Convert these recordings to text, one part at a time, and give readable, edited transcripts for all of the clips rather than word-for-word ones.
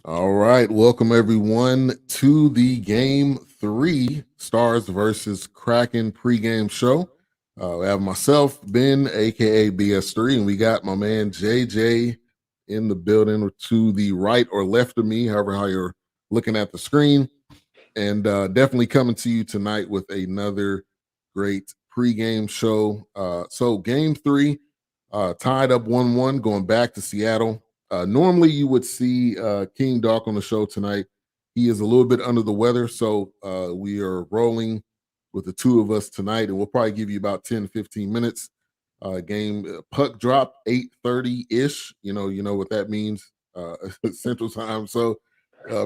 All right, welcome everyone to the Game 3 Stars versus Kraken pregame show. We have myself, Ben, aka BS3, and we got my man JJ in the building to the right or left of me, however how you're looking at the screen. And definitely coming to you tonight with another great pregame show. So Game 3, tied up 1-1, going back to Seattle. Normally, you would see King Doc on the show tonight. He is a little bit under the weather, so we are rolling with the two of us tonight, and we'll probably give you about 10, 15 minutes. Game puck drop 8:30-ish. You know what that means, Central Time. So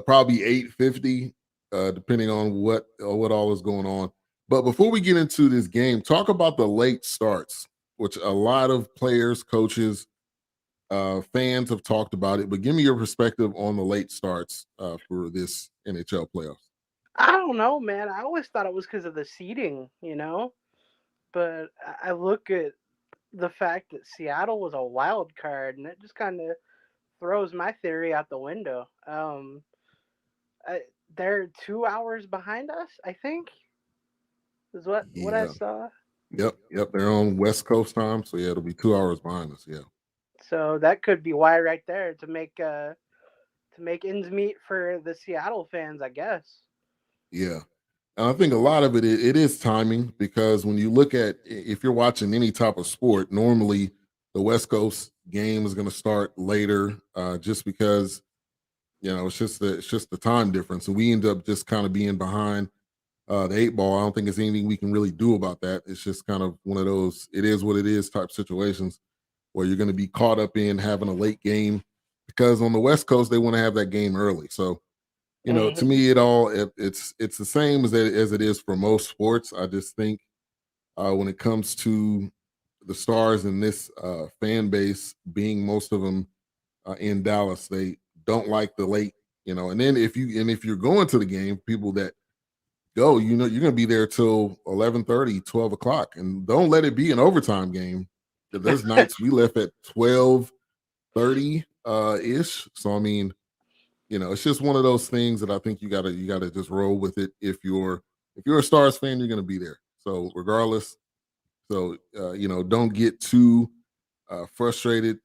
probably 8:50, depending on what all is going on. But before we get into this game, talk about the late starts, which a lot of players, coaches, fans have talked about it. But give me your perspective on the late starts for this NHL playoffs. I don't know, man. I always thought it was because of the seating. But I look at the fact that Seattle was a wild card, and it just kind of throws my theory out the window. They're 2 hours behind us, I think, is what I Yeah. saw. Yep. They're on West Coast time, so yeah, it'll be 2 hours behind us. Yeah. So that could be why right there to make ends meet for the Seattle fans, I guess. Yeah. And I think a lot of it is timing, because when you look at, if you're watching any type of sport, normally the West Coast game is going to start later, just because it's just the time difference, and we end up just kind of being behind the eight ball. I don't think there's anything we can really do about that. It's just kind of one of those it is what it is type situations where you're going to be caught up in having a late game, because on the West Coast they want to have that game early. So to Hmm. me, it's the same as it is for most sports. I just think when it comes to the Stars and this fan base, being most of them in Dallas, they don't like the late. And then if you're going to the game, people that go, you're going to be there till 11:30, 12 o'clock, and don't let it be an overtime game. There's nights we left at 12:30 ish. So I mean, it's just one of those things that I think you gotta just roll with it. If you're a Stars fan, you're gonna be there. So regardless, so don't get too frustrated,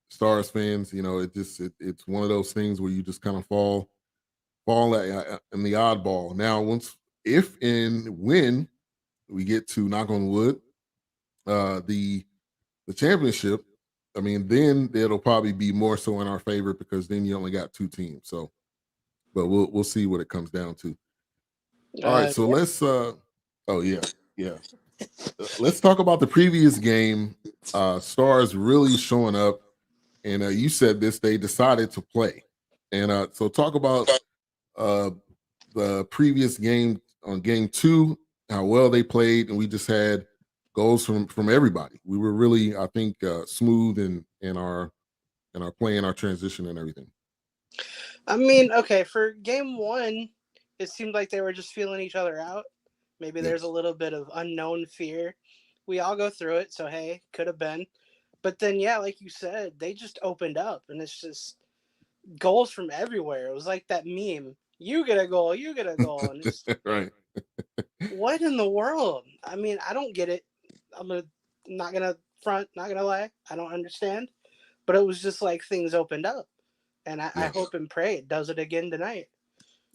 Stars fans. It's one of those things where you just kind of fall in the oddball. Now, if and when we get to, knock on wood, the championship, I mean, then it'll probably be more so in our favor, because then you only got two teams. So, but we'll see what it comes down to. All right, so Yeah. let's oh yeah. Let's talk about the previous game. Stars really showing up, and you said this, they decided to play. And so talk about uh the previous game, on game 2, how well they played, and we just had goals from everybody. We were really, I think, smooth in our playing, our transition, and everything. I mean, okay, for game one, it seemed like they were just feeling each other out. Maybe there's a Yes. little bit of unknown fear. We all go through it, so hey, could have been. But then, yeah, like you said, they just opened up, and it's just goals from everywhere. It was like that meme: "You get a goal, you get a goal," and it's Right. what in the world? I mean, I don't get it. Not gonna front, not gonna lie, I don't understand. But it was just like things opened up, and I Yeah, hope and pray it does it again tonight.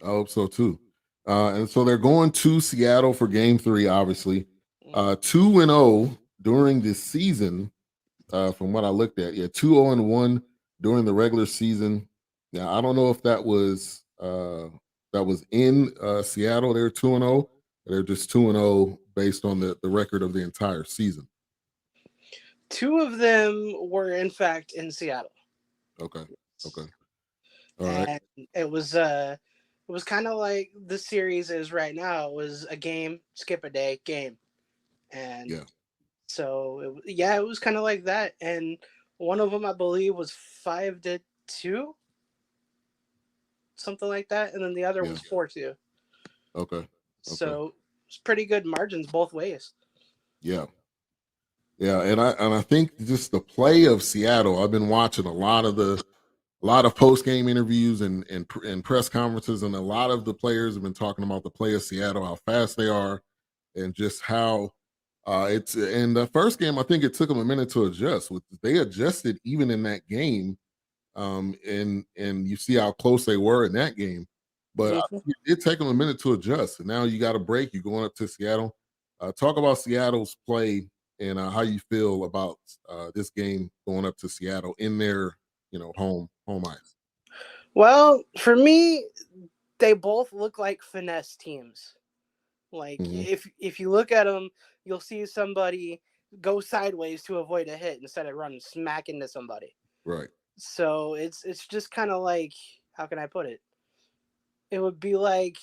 I hope so too. And so they're going to Seattle for game 3, obviously. 2-0 during this season, from what I looked at. Yeah, 2-0-1 during the regular season. Now, I don't know if that was in Seattle. They're 2-0. They're just 2-0 based on the record of the entire season. Two of them were in fact in Seattle, Okay. Okay. All right. and it was kind of like the series is right now. It was a game, skip a day, game, and Yeah. so yeah, it was kind of like that. And one of them, I believe, was 5-2, something like that, and then the other Yeah. was 4-2. Okay. Okay. So it's pretty good margins both ways. Yeah. Yeah. And I think just the play of Seattle, I've been watching a a lot of post game interviews and press conferences, and a lot of the players have been talking about the play of Seattle, how fast they are, and just how it's in the first game. I think it took them a minute to adjust. They adjusted even in that game, and you see how close they were in that game. But I Mhm. think it did take them a minute to adjust. And now you got a break. You're going up to Seattle. Talk about Seattle's play and how you feel about this game going up to Seattle in their home ice. Well, for me, they both look like finesse teams. Like Hmm. if you look at them, you'll see somebody go sideways to avoid a hit instead of running smack into somebody. Right. So it's just kind of like, how can I put it? It would be like,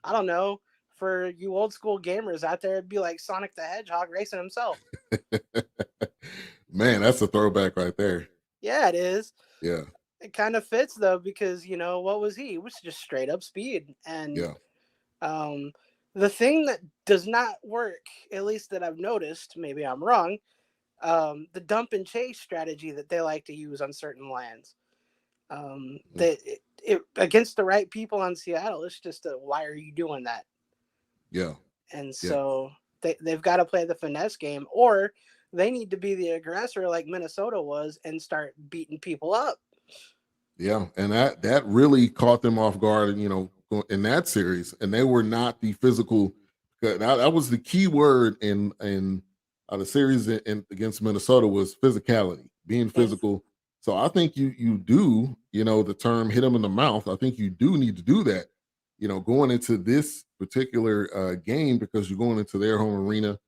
I don't know, for you old school gamers out there, it'd be like Sonic the Hedgehog racing himself. Man, that's a throwback right there. Yeah, it is. Yeah. It kind of fits though because what was he? He was just straight up speed. And Yeah. um, the thing that does not work, at least that I've noticed, maybe I'm wrong, the dump and chase strategy that they like to use on certain lands. Mhm. That it against the right people on Seattle, it's just why are you doing that? Yeah. And Yeah. so they've got to play the finesse game, or they need to be the aggressor like Minnesota was and start beating people up. Yeah, and that really caught them off guard, in that series, and they were not the physical. That was the key word in the series against Minnesota was physicality, being Mm-hmm. physical. So I think you do, the term "hit them in the mouth." I think you do need to do that, going into this particular game because you're going into their home arena.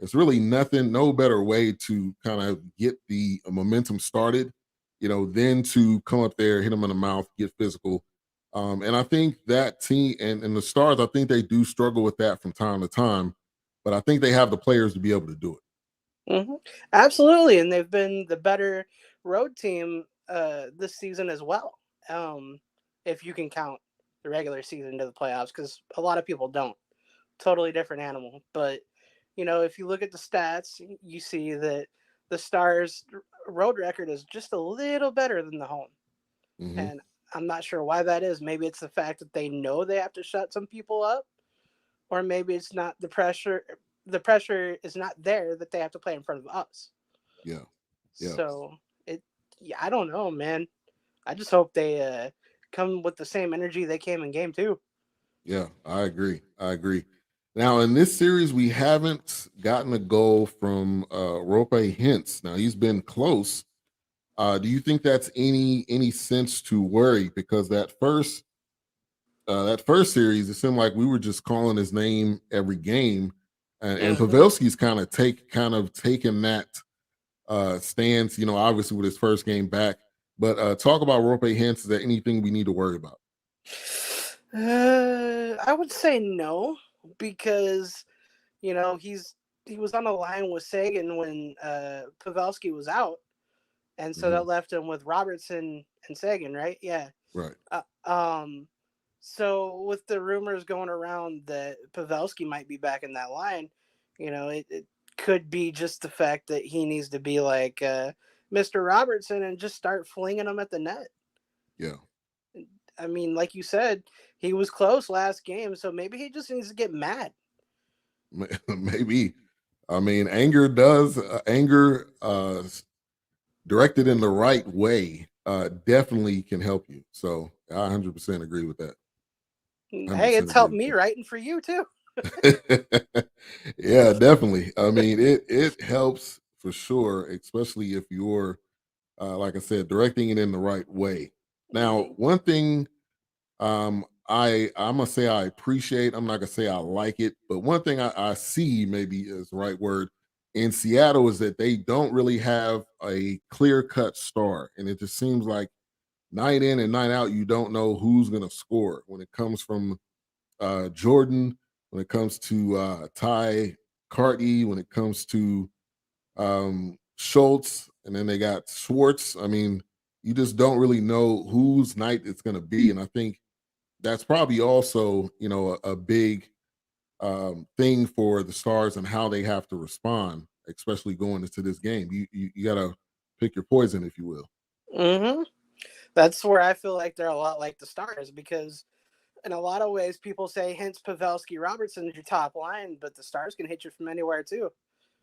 It's really nothing, no better way to kind of get the momentum started, then to come up there, hit them in the mouth, get physical. And I think that team and the Stars, I think they do struggle with that from time to time, but I think they have the players to be able to do it. Mm-hmm. Absolutely, and they've been the better road team this season as well. Um, if you can count the regular season to the playoffs, because a lot of people don't. Totally different animal. But if you look at the stats, you see that the Stars' road record is just a little better than the home, Hmm. and I'm not sure why that is. Maybe it's the fact that they know they have to shut some people up, or maybe it's not the pressure. The pressure is not there that they have to play in front of us. Yeah, yeah, So it, yeah, I don't know, man. I just hope they come with the same energy they came in game two. yeah. I agree. I agree. Now in this series, we haven't gotten a goal from Rope Hintz. Now he's been close. Do you think that's any sense to worry? Because that first series, it seemed like we were just calling his name every game, and Mm-hmm. Pavelski's kind of taken that stance. Obviously with his first game back. But talk about Rope Hintz. Is there anything we need to worry about? I would say no because he was on a line with Sagan when Pavelski was out, and so Hmm. that left him with Robertson and Sagan, right? Yeah. Right. Uh, um, so with the rumors going around that Pavelski might be back in that line, it could be just the fact that he needs to be like Mr. Robertson and just start flinging them at the net. Yeah. I mean, like you said, he was close last game, so maybe he just needs to get mad. Maybe. I mean, anger directed in the right way definitely can help you. So I 100% agree with that. Hey, 100% it's agree helped with me writing for you too. that. Yeah, definitely. I mean, it helps for sure, especially if you're like I said, directing it in the right way. Now, Mm-hmm. one thing I'm gonna say I appreciate. I'm not gonna say I like it, but one thing I see maybe is the right word in Seattle is that they don't really have a clear cut star, and it just seems like night in and night out, you don't know who's gonna score when it comes from Jordan, when it comes to Ty Carty, when it comes to Schultz, and then they got Schwartz. I mean, you just don't really know whose night it's going to be, and I think that's probably also a big thing for the Stars and how they have to respond, especially going into this game. You got to pick your poison, if you will. Mm-hmm. That's where I feel like they're a lot like the Stars because in a lot of ways people say Hintz, Pavelski, Robertson is your top line, but the Stars can hit you from anywhere too.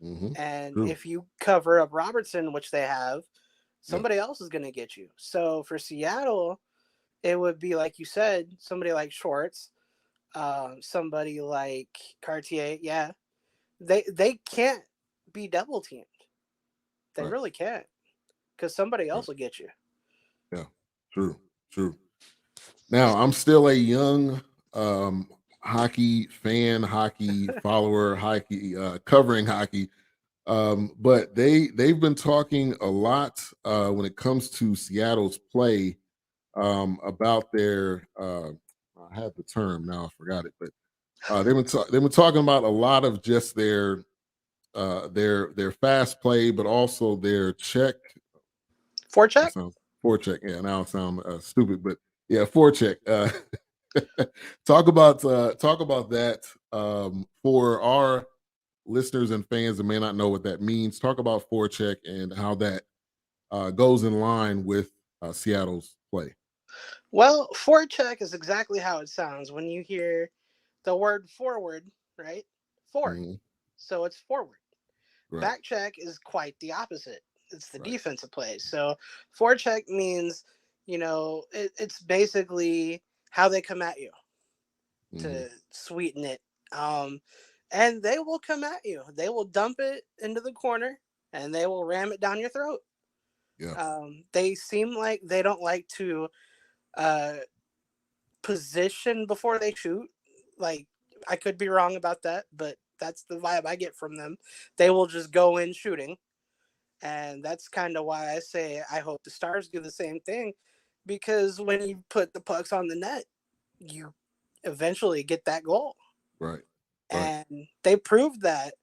Mm-hmm. And True. if you cover up Robertson, which they have, Yeah. somebody else is going to get you. So for Seattle, it would be like you said, somebody like Schwartz, somebody like Cartier. Yeah, they can't be double teamed. They Right. really can't because somebody Right. else will get you. Yeah. True. True. Now, I'm still a young hockey fan, hockey follower, hockey covering hockey. But they've been talking a lot when it comes to Seattle's play about their I had the term now I forgot it, but they've been talking about a lot of just their fast play, but also their check. That Forecheck. sounds forecheck. Yeah, now I sound stupid, but yeah, forecheck. Talk about that for our listeners and fans that may not know what that means. Talk about forecheck and how that goes in line with Seattle's play. Well, forecheck is exactly how it sounds when you hear the word forward, right? For. Hmm. So it's forward. Right, Back check is quite the opposite. It's the right. defensive play. So forecheck means, it's basically how they come at you Hmm. to sweeten it. Um, and they will come at you. They will dump it into the corner and they will ram it down your throat. Yeah, They seem like they don't like to uh, position before they shoot. Like, I could be wrong about that, but that's the vibe I get from them. They will just go in shooting. And that's kind of why I say I hope the Stars do the same thing because when you put the pucks on the net, you eventually get that goal. right, right. And they proved that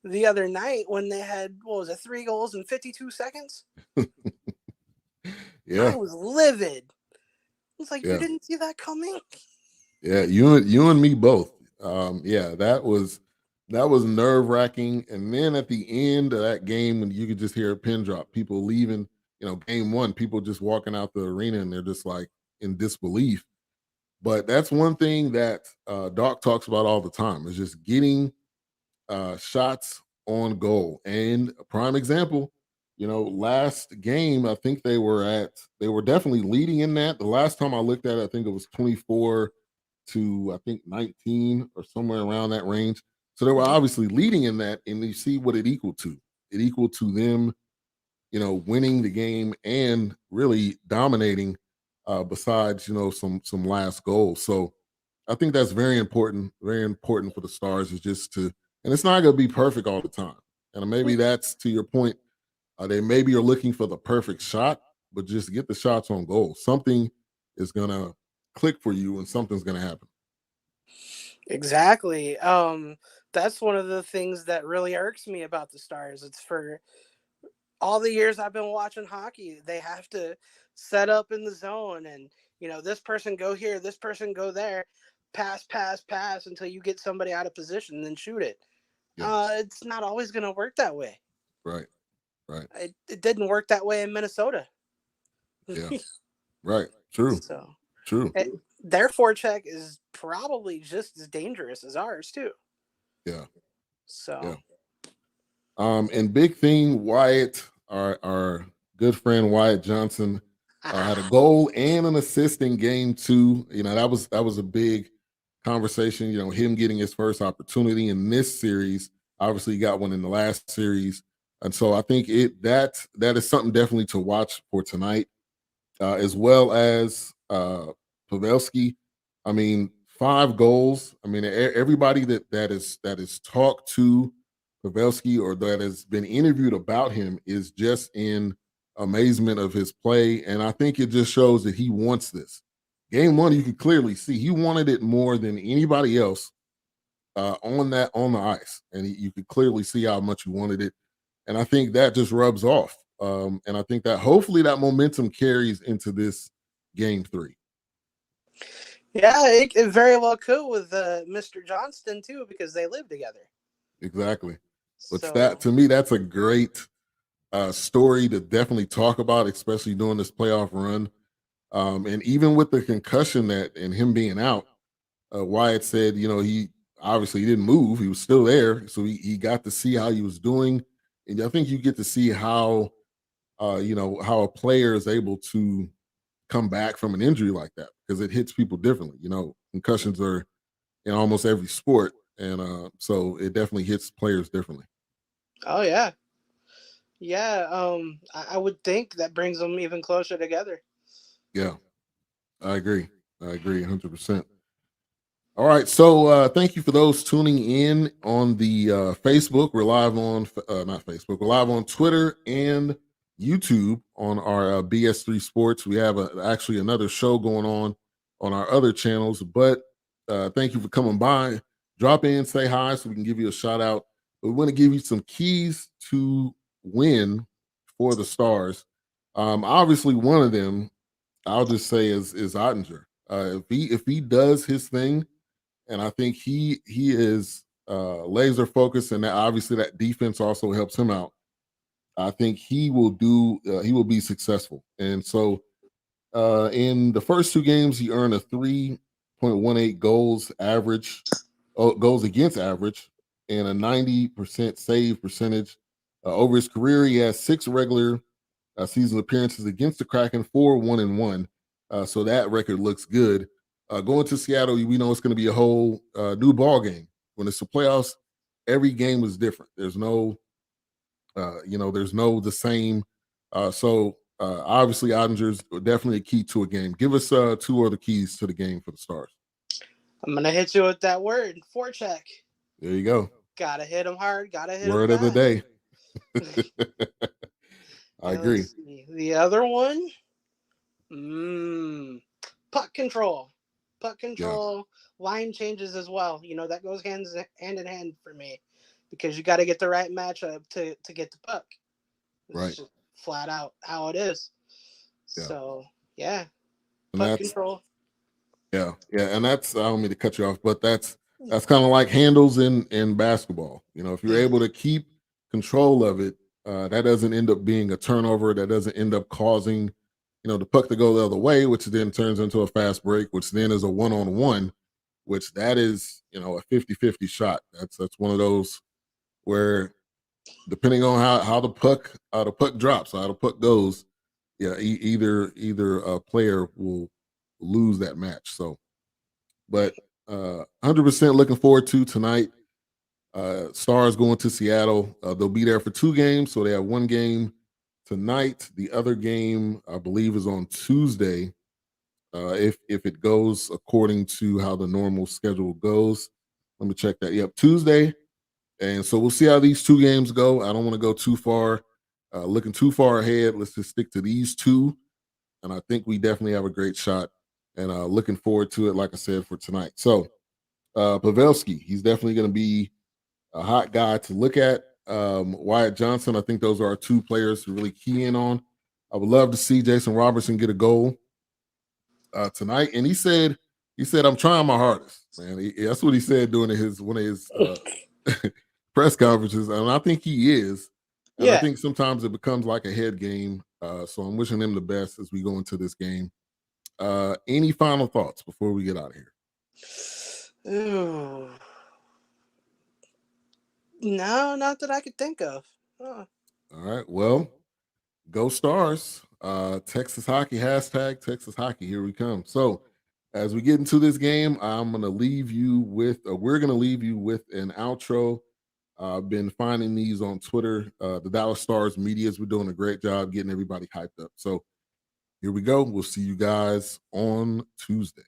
the other night when they had, what was it, 3 goals in 52 seconds? Yeah, I was livid. I was like, you yeah, didn't see that coming? yeah. You and me both. Yeah, that was nerve wracking. And then at the end of that game, when you could just hear a pin drop, people leaving. Game one, people just walking out the arena and they're just like in disbelief. But that's one thing that Doc talks about all the time is just getting shots on goal. And a prime example, last game, I think they were definitely leading in that. The last time I looked at it, I think it was 24 to I think 19 or somewhere around that range. So they were Mhm. obviously leading in that, and you see what it equaled to. It equaled to them, winning the game and really dominating. Besides, some last goals. So I think that's very important for the Stars is just to, and it's not going to be perfect all the time. And maybe that's to your point. They maybe are looking for the perfect shot, but just get the shots on goal. Something is going to click for you and something's going to happen. Exactly. That's one of the things that really irks me about the Stars. It's for all the years I've been watching hockey, they have to set up in the zone and, this person go here, this person go there, pass, pass, pass until you get somebody out of position, then shoot it. Yeah. It's not always going to work that way. Right. Right. It didn't work that way in Minnesota. Yeah. Right. True. So True. their forecheck is probably just as dangerous as ours too. Yeah. Yeah. So And big thing, Wyatt, our good friend Wyatt Johnson, had a goal and an assist in game two. That was a big conversation. Him getting his first opportunity in this series. Obviously, he got one in the last series, and so I think that is something definitely to watch for tonight, as well as Pavelski. I mean, 5 goals. I mean, everybody that is talked to Pavelski or that has been interviewed about him is just in amazement of his play, and I think it just shows that he wants this. Game one, you can clearly see he wanted it more than anybody else on the ice, and you could clearly see how much he wanted it. And I think that just rubs off. And I think that hopefully that momentum carries into this game three. yeah, it very well could with Mr. Johnston too because they live together. Exactly. But that So to me, that's a great story to definitely talk about, especially during this playoff run. And even with the concussion that and him being out, Wyatt said, he obviously he didn't move. He was still there. So he got to see how he was doing. And I think you get to see how, how a player is able to come back from an injury like that because it hits people differently. Concussions are in almost every sport. And so it definitely hits players differently. Oh yeah, yeah. I would think that brings them even closer together. Yeah, I agree. I agree 100%. All right, so thank you for those tuning in on the Facebook. We're live on not Facebook. We're live on Twitter and YouTube on our BS3 Sports. We have actually another show going on our other channels. But thank you for coming by. Drop in, say hi, so we can give you a shout out. But we want to give you some keys to win for the Stars. Obviously, one of them I'll just say is Ottinger. If he does his thing and I think he is laser focused, and that obviously that defense also helps him out. I think he will be successful. And so in the first two games, he earned a 3.18 goals average, goals against average, and a 90% save percentage. Over his career, he has 6 regular season appearances against the Kraken, 4-1-1. So that record looks good. Going to Seattle, we know it's going to be a whole new ball game. When it's the playoffs, every game is different. There's no, there's no the same. Obviously, Ottinger's definitely a key to a game. Give us 2 other keys to the game for the Stars. I'm gonna hit you with that word, forecheck. There you go. Gotta hit them hard. Gotta hit them Word of the fast. day. I And agree. let's see. The other one, puck control. Puck Yeah. control, line changes as well. That goes hand in hand for me because you got to get the right matchup to get the puck. It's Right. just flat out how it is. Yeah. So yeah, And puck that's control. yeah, and that's I don't mean to cut you off, but that's kind of like handles in basketball. If you're able to keep control of it, that doesn't end up being a turnover. That doesn't end up causing, the puck to go the other way, which then turns into a fast break, which then is a one-on-one, which that is, a 50-50 shot. That's one of those where depending on how the puck drops, how the puck goes, yeah, either a player will lose that match. So but 100% looking forward to tonight. Stars going to Seattle. They'll be there for 2 games, so they have 1 game tonight. The other game, I believe, is on Tuesday. If it goes according to how the normal schedule goes, let me check that. Yep, Tuesday. And so we'll see how these 2 games go. I don't want to go too far, looking too far ahead. Let's just stick to these 2, and I think we definitely have a great shot. And looking forward to it, like I said, for tonight. So Pavelski, he's definitely going to be a hot guy to look at. Wyatt Johnson, I think those are our 2 players to really key in on. I would love to see Jason Robertson get a goal tonight. And he said, I'm trying my hardest, man. That's what he said during one of his press conferences. And I think he is. And I Yeah. think sometimes it becomes like a head game. So I'm wishing him the best as we go into this game. Any final thoughts before we get out of here? Ooh. No, not that I could think of. All right. Well, go Stars. Texas hockey, hashtag Texas hockey. Here we come. So as we get into this game, we're going to leave you with an outro. I've been finding these on Twitter. The Dallas Stars medias, we're doing a great job getting everybody hyped up. So here we go. We'll see you guys on Tuesday.